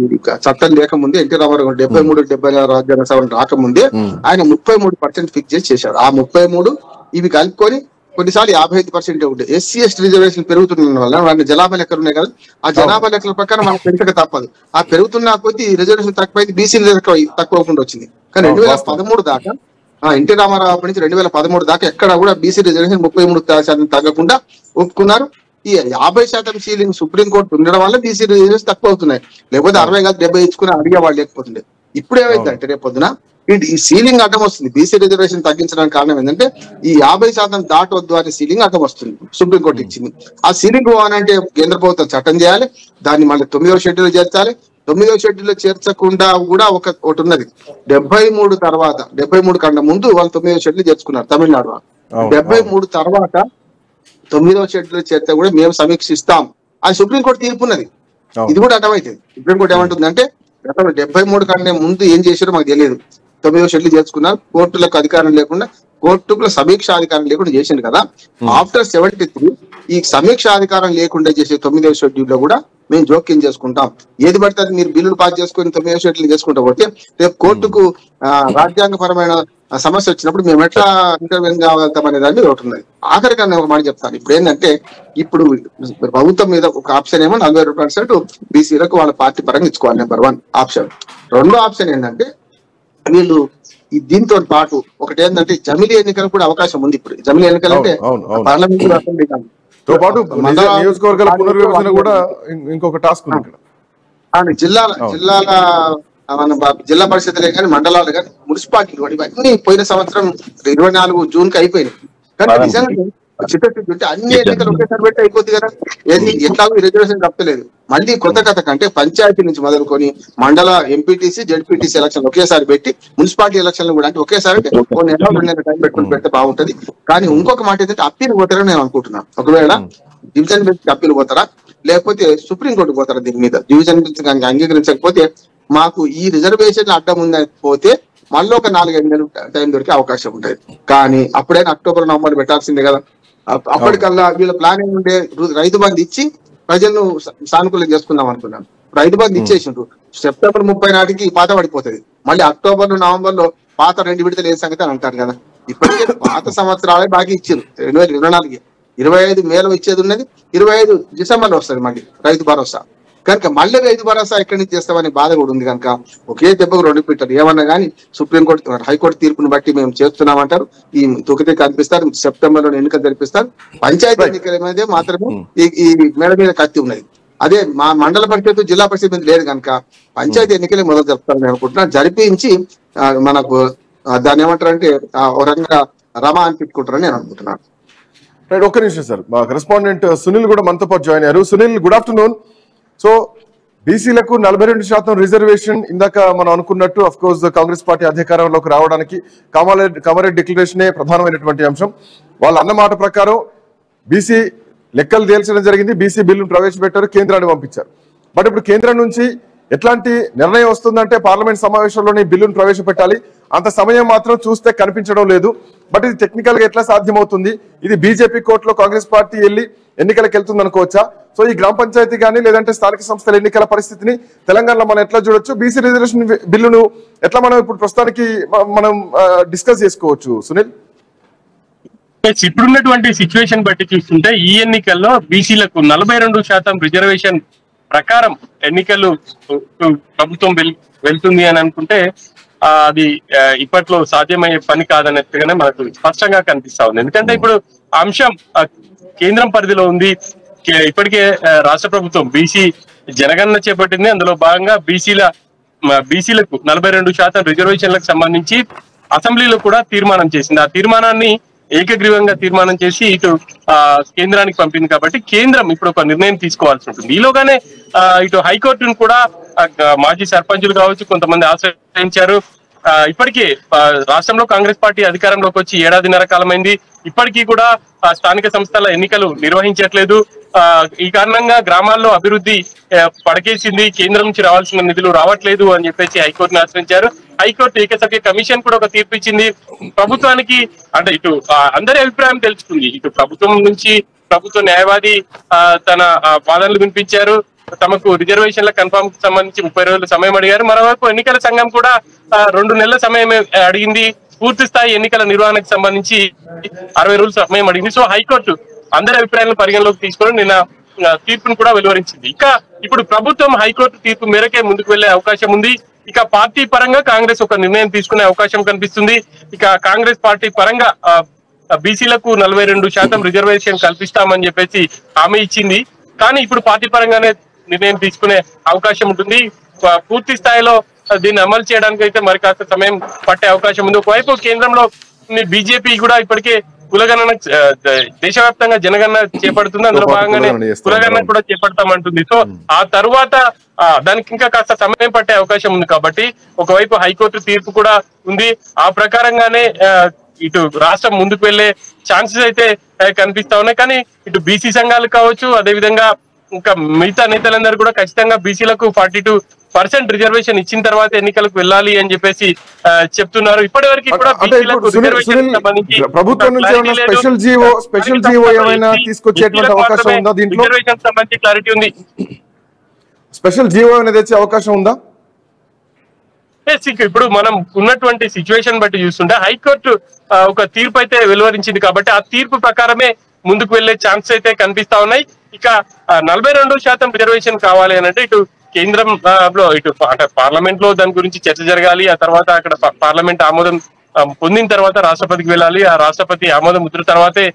చట్టం లేకముందే ఎన్టీ రామారావు గారు 73-74 రాజ్యాంగ సవరణ రాకముందే ఆయన 33% ఫిక్స్ చేశారు. ఆ 33 ఇవి కలుపుకొని కొన్నిసార్లు 55% ఉంటాయి. ఎస్సీ ఎస్టీ రిజర్వేషన్ పెరుగుతున్న వల్ల మన జనాభా లెక్కలు ఉన్నాయి కదా, ఆ జనాభా లెక్కల ప్రకారం మనకు పెంచక తప్పదు. ఆ పెరుగుతున్న కొద్ది రిజర్వేషన్ తక్కువైంది, బీసీలు తక్కువకుండా వచ్చింది. కానీ 2013 దాకా ఎన్టీ రామారావు నుంచి 2013 దాకా ఎక్కడ కూడా బీసీ రిజర్వేషన్ 33% తగ్గకుండా ఒప్పుకున్నారు. ఈ 50% సీలింగ్ సుప్రీంకోర్టు ఉండడం వల్ల బీసీ రిజర్వేషన్ తక్కువ అవుతున్నాయి. లేకపోతే 60 కాదు 70 ఇచ్చుకుని అడిగే వాళ్ళు లేకపోతుండే. ఇప్పుడు ఏమైందంటే రేపు పొద్దున ఈ సీలింగ్ అడ్డం వస్తుంది. బీసీ రిజర్వేషన్ తగ్గించడానికి కారణం ఏంటంటే ఈ 50% దాటవద్దు అనే సీలింగ్ అడ్డం వస్తుంది, సుప్రీంకోర్టు ఇచ్చింది. ఆ సీలింగ్ పోవాలంటే కేంద్ర ప్రభుత్వం చట్టం చేయాలి, దాన్ని మళ్ళీ 9వ షెడ్యూల్ చేర్చాలి. 9వ షెడ్యూల్ చేర్చకుండా కూడా ఒకటి ఉన్నది, 73 తర్వాత 73 కన్నా ముందు వాళ్ళు 9వ షెడ్యూల్ చేర్చుకున్నారు తమిళనాడు వాళ్ళు. 73 తర్వాత 9వ షెడ్యూల్ చేర్చా కూడా మేము సమీక్షిస్తాం అని సుప్రీంకోర్టు తీర్పు ఉన్నది. ఇది కూడా అర్థమైతుంది. సుప్రీంకోర్టు ఏమంటుందంటే, గతంలో 73 కన్నా ముందు ఏం చేశారో మాకు తెలియదు, 9వ షెడ్యూల్ చేర్చుకున్నారు, కోర్టులకు అధికారం లేకుండా, కోర్టుకు సమీక్ష అధికారం లేకుండా చేసింది కదా. ఆఫ్టర్ 73 ఈ సమీక్ష అధికారం లేకుండా చేసే 9వ షెడ్యూల్ లో కూడా మేము జోక్యం చేసుకుంటాం. ఏది పడితే మీరు బిల్లులు పాస్ చేసుకుని 9వ షెడ్యూల్ చేసుకుంటా పోతే రేపు కోర్టుకు రాజ్యాంగపరమైన సమస్య వచ్చినప్పుడు మేము ఎట్లా ఇంటర్వ్యూ కాగలుగుతాం అనే దాన్ని ఒకటి ఉన్నది. ఆఖరిగా నేను ఒక మాట చెప్తాను. ఇప్పుడు ఏంటంటే, ఇప్పుడు ప్రభుత్వం మీద ఒక ఆప్షన్ ఏమో 42% బీసీలకు వాళ్ళ పార్టీ పరంగా ఇచ్చుకోవాలి, నెంబర్ 1 ఆప్షన్. రెండో ఆప్షన్ ఏంటంటే, వీళ్ళు దీంతో పాటు ఒకటి ఏంటంటే జమిలీ ఎన్నికలు కూడా అవకాశం ఉంది. ఇప్పుడు జమిలీ ఎన్నికలు అంటే పార్లమెంట్ అసెంబ్లీ నియోజకవర్గాల పునర్విభజన కూడా ఇంకొక టాస్క్ ఉంది. జిల్లా పరిషత్లే కానీ మండలాలు కానీ మున్సిపాలిటీలు ఇవన్నీ పోయిన సంవత్సరం 24 జూన్ కి అయిపోయినాయి. కానీ నిజంగా చిత్తశుద్ధి ఉంటే అన్ని ఎన్నికలు ఒకేసారి పెట్టి అయిపోతుంది కదా. ఎట్లాగో రిజర్వేషన్ తప్పలేదు. మళ్ళీ కొత్త కథ కంటే పంచాయతీ నుంచి మొదలుకొని మండల ఎంపీటీసీ జెడ్పీటీసీ ఎలక్షన్ ఒకేసారి పెట్టి, మున్సిపాలిటీ ఎలక్షన్లు కూడా అంటే ఒకేసారి అంటే కొన్ని 2 నెలల టైం పెట్టుకుని పెడితే బాగుంటది. కానీ ఇంకొక మాట ఏంటంటే, అప్పీల్ పోతారని నేను అనుకుంటున్నాను. ఒకవేళ డివిజన్ బెంచ్ అప్పీల్ పోతారా, లేకపోతే సుప్రీంకోర్టు పోతారా దీని మీద. డివిజన్ బెంచ్ అంగీకరించకపోతే మాకు ఈ రిజర్వేషన్ అడ్డం ఉందని పోతే మళ్ళీ ఒక 4-5 నెలలు టైం దొరికే అవకాశం ఉంటుంది. కానీ అప్పుడైనా అక్టోబర్ నవంబర్ పెట్టాల్సిందే కదా. అప్పటికల్లా వీళ్ళ ప్లానింగ్ ఉండే రైతు బంధు ఇచ్చి ప్రజలను సానుకూలం చేసుకుందాం అనుకున్నాను. రైతు బంధు ఇచ్చేసిండ్రు. సెప్టెంబర్ 30 నాటికి పాత పడిపోతుంది. మళ్ళీ అక్టోబర్ నవంబర్ లో పాత 2 విడతలు ఏ సంగతి అని అంటారు కదా. ఇప్పటికే పాత సంవత్సరాలే బాగా ఇచ్చారు. 2024 25 మేలో ఇచ్చేది ఉన్నది, 25 డిసెంబర్లో వస్తుంది మళ్ళీ రైతు భరోసా. కనుక మళ్ళీ రైతు భరోసా ఎక్కడి నుంచి చేస్తామని బాధ కూడా ఉంది. కనుక ఒకే దెబ్బకు 2 పిట్టలు. ఏమన్నా కానీ సుప్రీంకోర్టు హైకోర్టు తీర్పును బట్టి మేము చేస్తున్నామంటారు. ఈ తొక్కితే కనిపిస్తారు, సెప్టెంబర్ లో ఎన్నికలు జరిపిస్తారు. పంచాయతీ ఎన్నికల మీద మాత్రమే ఈ మేడ మీద కత్తి ఉన్నది. అదే మా మండల పరిషత్ జిల్లా పరిషత్ మీద లేదు కనుక పంచాయతీ ఎన్నికలే మొదలు జరుపుతారని అనుకుంటున్నాను. జరిపించి మనకు దాన్ని ఏమంటారంటే ఒక రకంగా రమా అని పెట్టుకుంటారని నేను అనుకుంటున్నాను. రైట్, ఒక్క నిమిషం సార్. మా కరెస్పాండెంట్ సునీల్ కూడా మనతో పాటు జాయిన్ అయ్యారు. Sunil, good afternoon. సో బీసీలకు 42% రిజర్వేషన్ ఇందాక మనం అనుకున్నట్టు అఫ్ కోర్స్ కాంగ్రెస్ పార్టీ అధికారంలోకి రావడానికి కామారెడ్డి డిక్లరేషనే ప్రధానమైనటువంటి అంశం. వాళ్ళ అన్నమాట ప్రకారం బీసీ లెక్కలు తేల్చడం జరిగింది, బీసీ బిల్లును ప్రవేశపెట్టారు, కేంద్రాన్ని పంపించారు. బట్ ఇప్పుడు కేంద్రం నుంచి ఎట్లాంటి నిర్ణయం వస్తుందంటే పార్లమెంట్ సమావేశంలోనే బిల్లును ప్రవేశపెట్టాలి. అంత సమయం మాత్రం చూస్తే కనిపించడం లేదు. బట్ ఇది టెక్నికల్ గా ఎట్లా సాధ్యమవుతుంది? ఇది బీజేపీ కోర్టులో కాంగ్రెస్ పార్టీ వెళ్ళి ఎన్నికలకు వెళ్తుంది అనుకోవచ్చా? సో ఈ గ్రామ పంచాయతీ కానీ లేదంటే స్థానిక సంస్థల ఎన్నికల పరిస్థితిని తెలంగాణలో మనం ఎట్లా చూడొచ్చు? బీసీ రిజర్వేషన్ బిల్లును ఎట్లా మనం ఇప్పుడు ప్రస్తుతానికి మనం డిస్కస్ చేసుకోవచ్చు సునీల్? ఇప్పుడున్నటువంటి సిచ్యువేషన్ బట్టి చూస్తుంటే ఈ ఎన్నికల్లో బీసీలకు 42% రిజర్వేషన్ ప్రకారం ఎన్నికలు ప్రభుత్వం వెళ్తుంది అని అనుకుంటే అది ఇప్పట్లో సాధ్యమయ్యే పని కాదన్నట్టుగానే మనకు స్పష్టంగా కనిపిస్తా ఉంది. ఎందుకంటే ఇప్పుడు అంశం కేంద్రం పరిధిలో ఉంది. ఇప్పటికే రాష్ట్ర ప్రభుత్వం బీసీ జనగణన చేపట్టింది. అందులో భాగంగా బీసీలకు 42% రిజర్వేషన్లకు సంబంధించి అసెంబ్లీలో కూడా తీర్మానం చేసింది. ఆ తీర్మానాన్ని ఏకగ్రీవంగా తీర్మానం చేసి ఇటు కేంద్రానికి పంపింది. కాబట్టి కేంద్రం ఇప్పుడు ఒక నిర్ణయం తీసుకోవాల్సి ఉంటుంది. ఈలోగానే ఇటు హైకోర్టును కూడా మాజీ సర్పంచులు కావచ్చు కొంతమంది ఆశ్రయించారు. ఇప్పటికీ రాష్ట్రంలో కాంగ్రెస్ పార్టీ అధికారంలోకి వచ్చి 1.5 కాలమైంది. ఇప్పటికీ కూడా స్థానిక సంస్థల ఎన్నికలు నిర్వహించట్లేదు. ఈ కారణంగా గ్రామాల్లో అభివృద్ధి పడకేసింది, కేంద్రం నుంచి రావాల్సిన నిధులు రావట్లేదు అని చెప్పేసి హైకోర్టును ఆశ్రయించారు. హైకోర్టు ఏకసభ్య కమిషన్ కూడా ఒక తీర్పు ఇచ్చింది. ప్రభుత్వానికి అంటే ఇటు అందరి అభిప్రాయం తెలుసుకుంది. ఇటు ప్రభుత్వం నుంచి ప్రభుత్వ న్యాయవాది తన వాదనలు వినిపించారు. తమకు రిజర్వేషన్ల కన్ఫర్మ్ కి సంబంధించి 30 రోజుల సమయం అడిగారు. మరోవైపు ఎన్నికల సంఘం కూడా 2 నెలల సమయం అడిగింది. పూర్తి స్థాయి ఎన్నికల నిర్వహణకు సంబంధించి 60 రోజుల సమయం అడిగింది. సో హైకోర్టు అందరి అభిప్రాయాలను పరిగణలోకి తీసుకొని నిన్న తీర్పును కూడా వెలువరించింది. ఇక ఇప్పుడు ప్రభుత్వం హైకోర్టు తీర్పు మేరకే ముందుకు వెళ్లే అవకాశం ఉంది. ఇక పార్టీ పరంగా కాంగ్రెస్ ఒక నిర్ణయం తీసుకునే అవకాశం కనిపిస్తుంది. ఇక కాంగ్రెస్ పార్టీ పరంగా బీసీలకు 42% రిజర్వేషన్ కల్పిస్తామని చెప్పేసి హామీ ఇచ్చింది. కానీ ఇప్పుడు పార్టీ పరంగానే నిర్ణయం తీసుకునే అవకాశం ఉంటుంది. పూర్తి స్థాయిలో దీన్ని అమలు చేయడానికి అయితే మరి కాస్త సమయం పట్టే అవకాశం ఉంది. ఒకవైపు కేంద్రంలో బీజేపీ కూడా ఇప్పటికే కులగణన దేశవ్యాప్తంగా జనగణన చేపడుతుంది. అందులో భాగంగానే కులగణన కూడా చేపడతామంటుంది. సో ఆ తర్వాత దానికి ఇంకా కాస్త సమయం పట్టే అవకాశం ఉంది. కాబట్టి ఒకవైపు హైకోర్టు తీర్పు కూడా ఉంది. ఆ ప్రకారంగానే ఇటు రాష్ట్రం ముందుకు వెళ్లే ఛాన్సెస్ అయితే కనిపిస్తా ఉన్నాయి. కానీ ఇటు బీసీ సంఘాలు కావచ్చు, అదేవిధంగా ఇంకా మిగతా నేతలందరూ కూడా ఖచ్చితంగా బీసీలకు 42% రిజర్వేషన్ ఇచ్చిన తర్వాత ఎన్నికలకు వెళ్ళాలి అని చెప్పేసి చెప్తున్నారు. ఇప్పటి వరకు కూడా ప్రభుత్వం నుంచి స్పెషల్ జీవో ఏమైనా తీసుకొచ్చేటువంటి అవకాశం ఉందా? దీంట్లో రిజర్వేషన్ సంబంధించి క్లారిటీ ఉంది. స్పెషల్ జీవో అనేది తెచ్చే అవకాశం ఉందా? ఇప్పుడు మనం ఉన్నటువంటి సిచ్యువేషన్ బట్టి చూస్తుంటే హైకోర్టు ఒక తీర్పు అయితే వెలువరించింది. కాబట్టి ఆ తీర్పు ప్రకారమే ముందుకు వెళ్లే ఛాన్స్ అయితే కనిపిస్తా ఉన్నాయి. ఇక 42% రిజర్వేషన్ కావాలి అని అంటే ఇటు కేంద్రంలో ఇటు పార్లమెంట్ లో దాని గురించి చర్చ జరగాలి. ఆ తర్వాత అక్కడ పార్లమెంట్ ఆమోదం పొందిన తర్వాత రాష్ట్రపతికి వెళ్ళాలి. ఆ రాష్ట్రపతి ఆమోదం ముద్ర తర్వాతే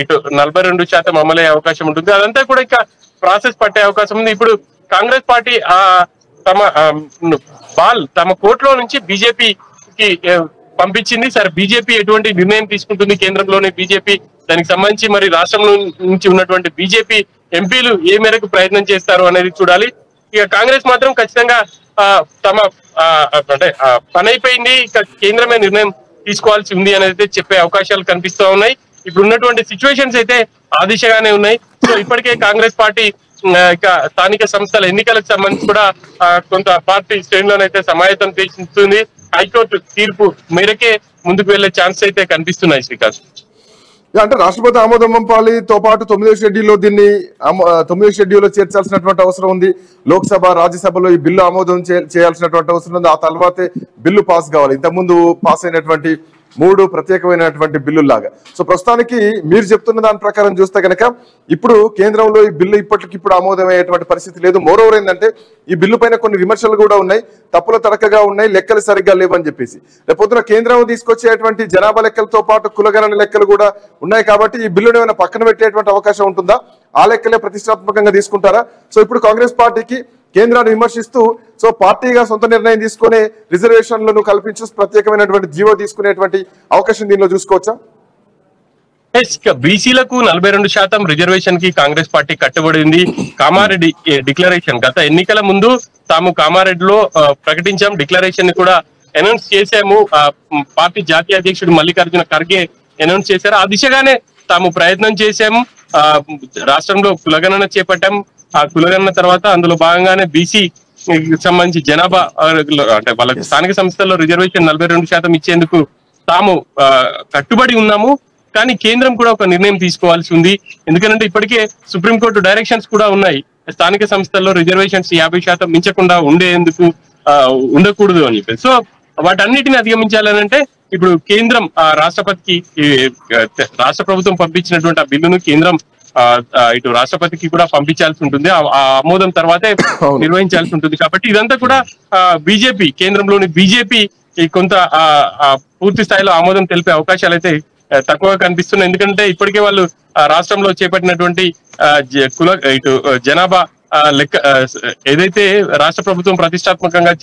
ఇటు 42% అమలయ్యే అవకాశం ఉంటుంది. అదంతా కూడా ఇక ప్రాసెస్ పట్టే అవకాశం ఉంది. ఇప్పుడు కాంగ్రెస్ పార్టీ తమ కోర్టులో నుంచి బీజేపీకి పంపించింది. సరే బీజేపీ ఎటువంటి నిర్ణయం తీసుకుంటుంది, కేంద్రంలోని బీజేపీ దానికి సంబంధించి మరి రాష్ట్రం నుంచి ఉన్నటువంటి బీజేపీ ఎంపీలు ఏ మేరకు ప్రయత్నం చేస్తారు అనేది చూడాలి. ఇక కాంగ్రెస్ మాత్రం ఖచ్చితంగా తమ అంటే పని అయిపోయింది, ఇక కేంద్రమే నిర్ణయం తీసుకోవాల్సి ఉంది అనేది చెప్పే అవకాశాలు కనిపిస్తూ ఉన్నాయి. ఇప్పుడు ఉన్నటువంటి సిచ్యువేషన్స్ అయితే ఆ దిశగానే ఉన్నాయి. సో ఇప్పటికే కాంగ్రెస్ పార్టీ ఇక స్థానిక సంస్థల ఎన్నికలకు సంబంధించి కూడా కొంత పార్టీ శ్రేణులను అయితే సమాయత్తం చేస్తుంది. హైకోర్టు తీర్పు మేరకే ముందుకు వెళ్లే ఛాన్స్ అయితే కనిపిస్తున్నాయి శ్రీకాంత్. అంటే రాష్ట్రపతి ఆమోదం పంపాలితో పాటు 9వ షెడ్యూల్లో దీన్ని 9వ షెడ్యూల్లో చేర్చాల్సినటువంటి అవసరం ఉంది. లోక్సభ రాజ్యసభలో ఈ బిల్లు ఆమోదం చేయాల్సినటువంటి అవసరం ఉంది. ఆ తర్వాతే బిల్లు పాస్ కావాలి. ఇంతకుముందు పాస్ అయినటువంటి 3 ప్రత్యేకమైనటువంటి బిల్లులాగా. సో ప్రస్తుతానికి మీరు చెప్తున్న దాని ప్రకారం చూస్తే కనుక ఇప్పుడు కేంద్రంలో ఈ బిల్లు ఇప్పటికిప్పుడు ఆమోదమయ్యేటువంటి పరిస్థితి లేదు. మోరోవర్ ఏంటంటే ఈ బిల్లు పైన కొన్ని విమర్శలు కూడా ఉన్నాయి, తప్పుల తడకగా ఉన్నాయి, లెక్కలు సరిగ్గా లేవని చెప్పేసి. రేపొద్దున కేంద్రం తీసుకొచ్చేటువంటి జనాభా లెక్కలతో పాటు కులగణన లెక్కలు కూడా ఉన్నాయి. కాబట్టి ఈ బిల్లును ఏమైనా పక్కన పెట్టేటువంటి అవకాశం ఉంటుందా? ఆ లెక్కలే ప్రతిష్టాత్మకంగా తీసుకుంటారా? సో ఇప్పుడు కాంగ్రెస్ పార్టీకి కేంద్రాన్ని విమర్శిస్తూ సో పార్టీగా సొంత నిర్ణయం తీసుకునే రిజర్వేషన్లను కల్పించు ప్రత్యేకమైనటువంటి జీవో తీసుకునేటువంటి అవకాశం దీనిలో చూసుకోవచ్చా? బీసీలకు 42% రిజర్వేషన్ కి కాంగ్రెస్ పార్టీ కట్టుబడింది. కామారెడ్డి డిక్లరేషన్ గత ఎన్నికల ముందు తాము కామారెడ్డిలో ప్రకటించాం, డిక్లరేషన్ ని కూడా అనౌన్స్ చేశాము. పార్టీ జాతీయ అధ్యక్షుడు మల్లికార్జున ఖర్గే అనౌన్స్ చేశారు. ఆ దిశగానే తాము ప్రయత్నం చేశాము. రాష్ట్రంలో కులగణన చేపట్టాం. ఆ కులగణన తర్వాత అందులో భాగంగానే బీసీ సంబంధించి జనాభా అంటే వాళ్ళకి స్థానిక సంస్థల్లో రిజర్వేషన్ 42% ఇచ్చేందుకు తాము కట్టుబడి ఉన్నాము. కానీ కేంద్రం కూడా ఒక నిర్ణయం తీసుకోవాల్సి ఉంది. ఎందుకంటే ఇప్పటికే సుప్రీంకోర్టు డైరెక్షన్స్ కూడా ఉన్నాయి, స్థానిక సంస్థల్లో రిజర్వేషన్స్ 50% మించకుండా ఉండకూడదు అని చెప్పి. సో వాటన్నిటిని అధిగమించాలనంటే ఇప్పుడు కేంద్రం రాష్ట్రపతికి రాష్ట్ర ప్రభుత్వం పంపించినటువంటి ఆ బిల్లును కేంద్రం ఇటు రాష్ట్రపతికి కూడా పంపించాల్సి ఉంటుంది. ఆ ఆమోదం తర్వాతే నిర్వహించాల్సి ఉంటుంది. కాబట్టి ఇదంతా కూడా బీజేపీ కేంద్రంలోని బీజేపీ కొంత పూర్తి స్థాయిలో ఆమోదం తెలిపే అవకాశాలు అయితే తక్కువగా కనిపిస్తున్నాయి. ఎందుకంటే ఇప్పటికే వాళ్ళు రాష్ట్రంలో చేపట్టినటువంటి ఇటు జనాభా లెక్క ఏదైతే రాష్ట్ర ప్రభుత్వం ప్రతిష్టాత్మకంగా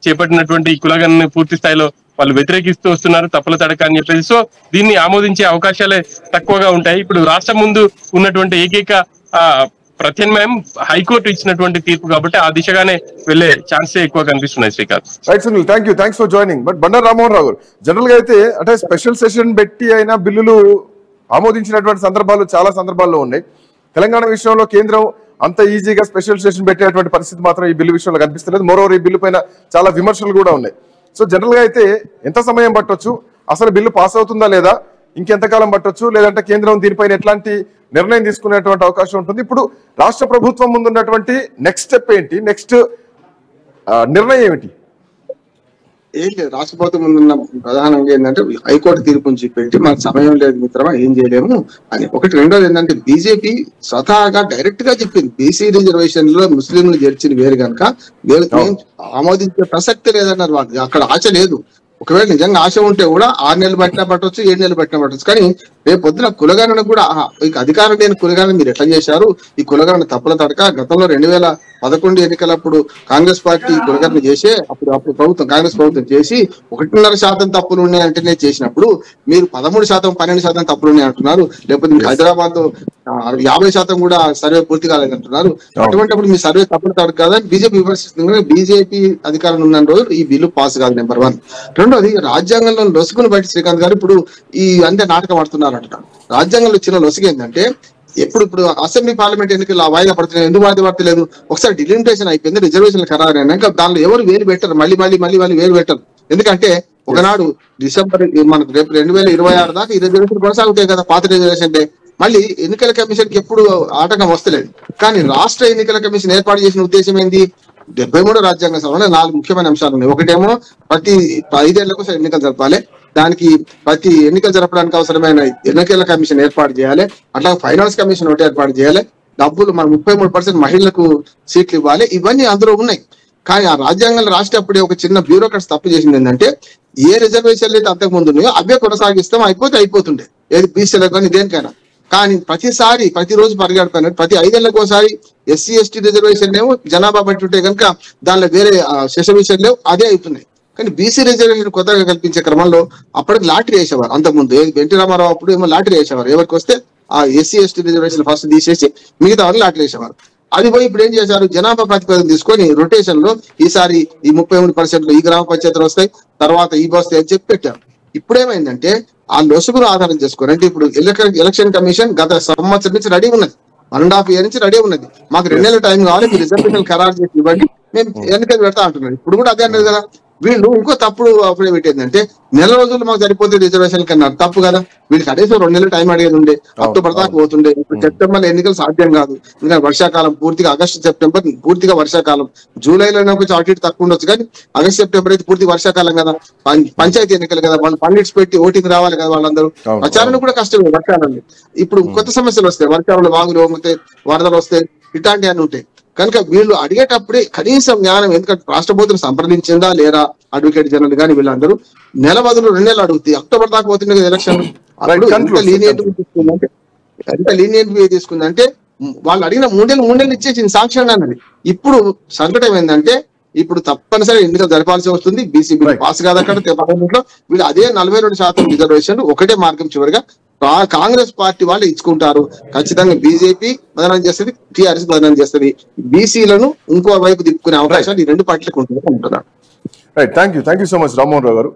చేపట్టినటువంటి కులగణని పూర్తి స్థాయిలో వాళ్ళు వ్యతిరేకిస్తూ వస్తున్నారు, తప్పుల తడక అని చెప్పేసి. సో దీన్ని ఆమోదించే అవకాశాలే తక్కువగా ఉంటాయి. ఇప్పుడు రాష్ట్రం ముందు ఉన్నటువంటి ఏకైక ప్రత్యామ్నాయం హైకోర్టు ఇచ్చినటువంటి తీర్పు కాబట్టి ఆ దిశగానే వెళ్లే ఛాన్సే ఎక్కువ కనిపిస్తున్నాయి. Srikanth, right Sunil, thanks for joining. But Bandaru Rammohan Rao గారు, జనరల్ గా అయితే అంటే స్పెషల్ సెషన్ పెట్టి అయినా బిల్లులు ఆమోదించినటువంటి సందర్భాలు చాలా సందర్భాల్లో ఉన్నాయి. తెలంగాణ విషయంలో కేంద్రం అంత ఈజీగా స్పెషల్ సెషన్ పెట్టేటువంటి పరిస్థితి మాత్రం ఈ బిల్లు విషయంలో కనిపిస్తలేదు. మరోవర్ ఈ బిల్లు పైన చాలా విమర్శలు కూడా ఉన్నాయి. సో జనరల్ గా అయితే ఎంత సమయం పట్టొచ్చు, అసలు బిల్లు పాస్ అవుతుందా లేదా, ఇంకెంతకాలం పట్టొచ్చు, లేదంటే కేంద్రం దీనిపైన ఎట్లాంటి నిర్ణయం తీసుకునేటువంటి అవకాశం ఉంటుంది? ఇప్పుడు రాష్ట్ర ప్రభుత్వం ముందున్నటువంటి నెక్స్ట్ స్టెప్ ఏంటి, నెక్స్ట్ నిర్ణయం ఏమిటి? ఏం లేదు, రాష్ట్ర ప్రభుత్వం ముందున్న ప్రధానంగా ఏంటంటే హైకోర్టు తీర్పు నుంచి పెట్టి మనకు సమయం లేదు మిత్రమా, ఏం చేయలేము అని ఒకటి. రెండోది ఏంటంటే బీజేపీ స్వతహాగా డైరెక్ట్ గా చెప్పింది బీసీ రిజర్వేషన్ లో ముస్లింలు చేర్చిన వేరు కనుక ఆమోదించే ప్రసక్తి లేదన్నారు. వాళ్ళు అక్కడ ఆశ లేదు. ఒకవేళ నిజంగా ఆశ ఉంటే కూడా 6 నెలలు పట్టినా పట్టవచ్చు, 7 నెలలు పట్టినా పట్టవచ్చు. కానీ రేపు పొద్దున కులగణన కూడా అధికారం లేని కులగణన మీరు ఎట్లా చేశారు, ఈ కులగణన తప్పుల తడక. గతంలో 2011 ఎన్నికలప్పుడు కాంగ్రెస్ పార్టీ కులగణన చేసే అప్పుడు ప్రభుత్వం కాంగ్రెస్ ప్రభుత్వం చేసి 1.5% తప్పులు ఉన్నాయంటేనే చేసినప్పుడు మీరు 13%, 12% తప్పులు ఉన్నాయి అంటున్నారు. లేకపోతే మీకు హైదరాబాద్ 50% కూడా సర్వే పూర్తి కాలేదంటున్నారు. అటువంటిప్పుడు మీ సర్వే తప్పులు తడక కదా బీజేపీ విమర్శిస్తుంది. బీజేపీ అధికారంలో ఉన్న రోజు ఈ బిల్లు పాస్ కాదు, నెంబర్ 1. రెండోది రాజ్యాంగంలో లొసుగును బయట శ్రీకాంత్ గారు ఇప్పుడు ఈ అంటే నాటకం ఆడుతున్నారంట. రాజ్యాంగంలో ఇచ్చిన లొసుగు ఏంటంటే ఇప్పుడు అసెంబ్లీ పార్లమెంట్ ఎన్నికలు వాయిదా పడుతున్నాయి. ఎందుకు వాయిదా పడతలేదు? ఒకసారి డిలిమిటేషన్ అయిపోయింది, రిజర్వేషన్లు ఖరారు అయినాక దానిలో ఎవరు వేరు పెట్టరు, మళ్ళీ వేరు పెట్టరు. ఎందుకంటే ఒకనాడు డిసెంబర్ మనకు రేపు 2026 దాకా ఈ రిజర్వేషన్ కొనసాగుతాయి కదా, పాత రిజర్వేషన్. మళ్ళీ ఎన్నికల కమిషన్ కి ఎప్పుడు ఆటంకం వస్తలేదు. కానీ రాష్ట్ర ఎన్నికల కమిషన్ ఏర్పాటు చేసిన ఉద్దేశం ఏంది? 73వ రాజ్యాంగ సభలో 4 ముఖ్యమైన అంశాలు ఉన్నాయి. ఒకటేమో ప్రతి 5 ఏళ్లకు ఎన్నికలు జరపాలి, దానికి ప్రతి ఎన్నికలు జరపడానికి అవసరమైన ఎన్నికల కమిషన్ ఏర్పాటు చేయాలి, అట్లా ఫైనాన్స్ కమిషన్ ఒకటి ఏర్పాటు చేయాలి, డబ్బులు మన 33% మహిళలకు సీట్లు ఇవ్వాలి. ఇవన్నీ అందులో ఉన్నాయి. కానీ ఆ రాజ్యాంగంలో రాసేటప్పుడే ఒక చిన్న బ్యూరోక్రాట్స్ తప్పు చేసింది ఏంటంటే ఏ రిజర్వేషన్లు అయితే అంతకు ముందు ఉన్నాయో అవే కొనసాగిస్తాం, అయిపోతుండే ఏది బీసీలకు కానీ దేనికైనా. కానీ ప్రతిరోజు పరిగెడుతున్నారు. ప్రతి 5 ఏళ్లకు ఒకసారి ఎస్సీ ఎస్టీ రిజర్వేషన్ ఏమో జనాభా బట్టి ఉంటే కనుక దానిలో వేరే సెషన్ లేవు, అదే అవుతున్నాయి. కానీ బీసీ రిజర్వేషన్ కొత్తగా కల్పించే క్రమంలో అప్పటికి లాటరీ వేసేవారు. అంతకుముందు ఎన్టీ రామారావు అప్పుడు ఏమో లాటరీ వేసేవారు. ఎవరికి వస్తే ఆ ఎస్సీ ఎస్టీ రిజర్వేషన్ ఫస్ట్ తీసేసి మిగతా వాళ్ళు లాటరీ వేసేవారు. అది పోయి ఇప్పుడు ఏం చేశారు, జనాభా ప్రాతిపదికన తీసుకొని రొటేషన్ లో ఈసారి ఈ 33% ఈ గ్రామ పంచాయతీలు వస్తాయి, తర్వాత ఈ వస్తాయి అని చెప్పి పెట్టారు. ఇప్పుడేమైందంటే ఆ లొసుగును ఆధారం చేసుకొని అంటే ఇప్పుడు ఎలక్షన్ కమిషన్ గత సంవత్సరం నుంచి రెడీ ఉన్నది, 1.5 year నుంచి రెడీ ఉన్నది. మాకు 2 నెలల టైం కావాలి, మీరు రిజర్వేషన్ ఖరారు చేసి ఇవ్వండి, మేము ఎన్నికలు పెడతా అంటున్నాడు. ఇప్పుడు కూడా అదే అన్నది కదా, వీళ్ళు ఇంకో తప్పుడు అఫిడవిట్ ఏంటంటే నెల రోజులు మాకు సరిపోతే రిజర్వేషన్ కన్నారు. తప్పు కదా, వీళ్ళు కనీసం 2 నెలలు టైం అడిగేది ఉండే, అక్టోబర్ దాకా పోతుండే. ఇప్పుడు సెప్టెంబర్ ఎన్నికలు సాధ్యం కాదు, ఇంకా వర్షాకాలం పూర్తిగా ఆగస్టు సెప్టెంబర్ పూర్తిగా వర్షాకాలం. జూలైలో కొంచెం అటు ఇటు తక్కువ ఉండొచ్చు, కానీ ఆగస్ట్ సెప్టెంబర్ అయితే పూర్తి వర్షాకాలం కదా, పంచాయతీ ఎన్నికలు కదా, వాళ్ళు పండిట్స్ పెట్టి ఓటింగ్ రావాలి కదా, వాళ్ళందరూ ప్రచారం కూడా కష్టమే వర్షాలని. ఇప్పుడు కొత్త సమస్యలు వస్తాయి, వర్షాలు వాగులు వస్తాయి, వరదలు వస్తాయి, ఇట్లాంటివి అన్ని ఉంటాయి. కనుక వీళ్ళు అడిగేటప్పుడే కనీసం జ్ఞానం, ఎందుకంటే రాష్ట్రపతిని సంప్రదించిందా లేరా అడ్వకేట్ జనరల్ కానీ వీళ్ళందరూ నెల బదులు 2 నెలలు అడుగుతాయి. అక్టోబర్ దాకా పోతుంది కదా ఎలక్షన్. ఎంత లీనియంట్ తీసుకుందంటే వాళ్ళు అడిగిన 3 నెలలు ఇచ్చేసింది సాంక్షన్ అన్నది. ఇప్పుడు సంకటం ఏంటంటే ఇప్పుడు తప్పనిసరి ఎన్నికలు జరపాల్సి వస్తుంది. బీసీ బిల్ పాస్ కాదు అక్కడ పార్లమెంట్ లో. వీళ్ళు అదే 42% రిజర్వేషన్ ఒకటే మార్గం చివరిగా కాంగ్రెస్ పార్టీ వాళ్ళు ఇచ్చుకుంటారు. ఖచ్చితంగా బీజేపీ బదనాం చేస్తుంది, టీఆర్ఎస్ బదనాం చేస్తుంది. బీసీలను ఇంకో వైపు తిప్పుకునే అవకాశాలు ఈ 2 పార్టీలకు ఉంటుంది అంటున్నారు. Right, thank you so much Rammohan Rao గారు.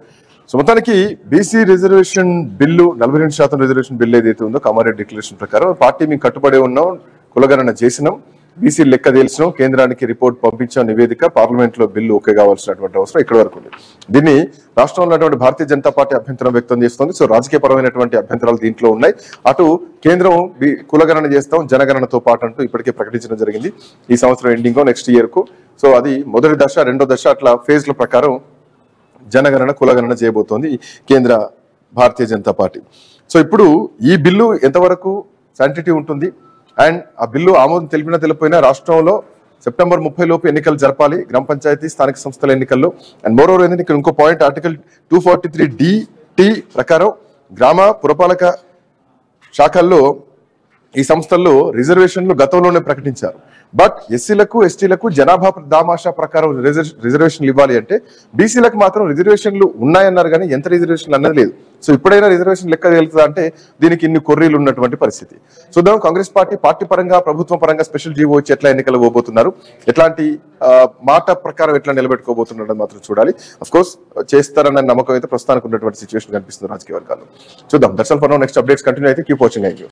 సో మొత్తానికి BC reservation bill 42% reservation bill ఏదైతే ఉందో కామారెడ్డి డిక్లరేషన్ ప్రకారం పార్టీ మేము కట్టుబడి ఉన్నాం, కులగణన చేసినాం, బీసీ లెక్క తెలిసినాం, కేంద్రానికి రిపోర్ట్ పంపించాం, నివేదిక, పార్లమెంట్ లో బిల్లు ఓకే కావాల్సినటువంటి అవసరం ఇక్కడ వరకు ఉంది. దీన్ని రాష్ట్రంలో ఉన్నటువంటి భారతీయ జనతా పార్టీ అభ్యంతరం వ్యక్తం చేస్తోంది. సో రాజకీయపరమైనటువంటి అభ్యంతరాలు దీంట్లో ఉన్నాయి. అటు కేంద్రం కులగణన చేస్తాం జనగణనతో పాటు అంటూ ఇప్పటికే ప్రకటించడం జరిగింది ఈ సంవత్సరం ఎండింగ్ నెక్స్ట్ ఇయర్ కు. సో అది మొదటి దశ, రెండో దశ అట్లా ఫేజ్ల ప్రకారం జనగణన కులగణన చేయబోతోంది కేంద్ర భారతీయ జనతా పార్టీ. సో ఇప్పుడు ఈ బిల్లు ఎంతవరకు శాంటిటీ ఉంటుంది అండ్ ఆ బిల్లు ఆమోదం తెలిపినా తెలిపోయినా రాష్ట్రంలో సెప్టెంబర్ 30 లోపు ఎన్నికలు జరపాలి, గ్రామ పంచాయతీ స్థానిక సంస్థల ఎన్నికల్లో. అండ్ మోరోవర్ ఏంటంటే ఇక్కడ ఇంకో పాయింట్, ఆర్టికల్ 243D ప్రకారం గ్రామ పురపాలక శాఖల్లో ఈ సంస్థల్లో రిజర్వేషన్లు గతంలోనే ప్రకటించారు. బట్ ఎస్సీలకు ఎస్టీలకు జనాభా దామాషా ప్రకారం రిజర్వేషన్లు ఇవ్వాలి అంటే బీసీలకు మాత్రం రిజర్వేషన్లు ఉన్నాయన్నారు కానీ ఎంత రిజర్వేషన్లు అన్నది లేదు. సో ఇప్పుడైనా రిజర్వేషన్ లెక్క తెలుస్తుందా అంటే దీనికి ఇన్ని కొర్రీలు ఉన్నటువంటి పరిస్థితి. చూద్దాం కాంగ్రెస్ పార్టీ పరంగా ప్రభుత్వం పరంగా స్పెషల్ జీవో వచ్చి ఎట్లా ఎన్నికలు పోబోతున్నారు, ఎట్లాంటి మాట ప్రకారం ఎట్లా నిలబెట్టుకోబోతున్నారు మాత్రం చూడాలి. అఫ్ కోర్స్ చేస్తారన్న నమ్మకం అయితే ప్రస్తుతానికి ఉన్నటువంటి సిచ్యువేషన్ కనిపిస్తుంది రాజకీయ వర్గాల్లో. చూద్దాం. That's all for now. Next updates continue అయితే కీప్ వాచింగ్.